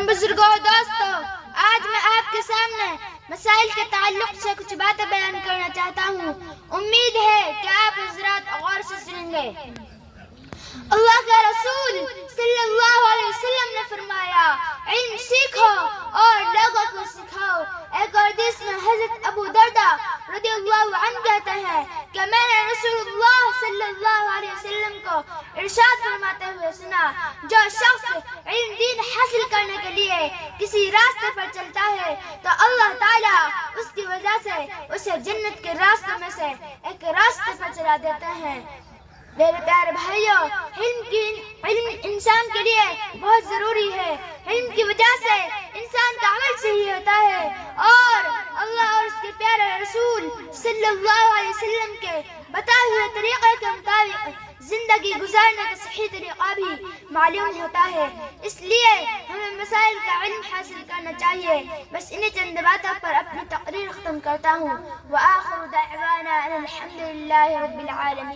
محترم بزرگوں اور دوستو، آج میں آپ کے سامنے مسائل کے تعلق سے کچھ باتیں بیان کرنا چاہتا ہوں۔ امید ہے کہ آپ حضرات غور سے سنیں گے۔ اللہ کے رسول صلی اللہ علیہ وسلم نے فرمایا، علم سیکھو اور لوگوں کو سکھاؤ۔ ایک حدیث میں حضرت ابو درداء رضی اللہ عنہ کہتے ہیں کہ میں نے رسول اللہ صلی اللہ علیہ وسلم کو ارشاد فرماتے ہوئے سنا، جو شخص علم دین حاصل کرنے کے لیے کسی راستے پر چلتا ہے تو اللہ تعالیٰ اس کی وجہ سے اسے جنت کے راستوں میں سے ایک راستے پر چلا دیتے ہیں۔ میرے پیارے بھائیوں، علم انسان کے لیے بہت ضروری ہے۔ علم کی وجہ سے انسان کا عمل صحیح ہوتا ہے اور اللہ اور اس کے پیارے رسول صلی اللہ علیہ وسلم کے بتائے ہوئے طریقے کے مطابق زندگی گزارنے کا صحیح طریقہ بھی معلوم ہوتا ہے۔ اس لیے ہمیں مسائل کا علم حاصل کرنا چاہیے۔ بس انہیں چند باتوں پر اپنی تقریر ختم کرتا ہوں۔ وآخر دعوانا ان الحمد للہ رب العالمین۔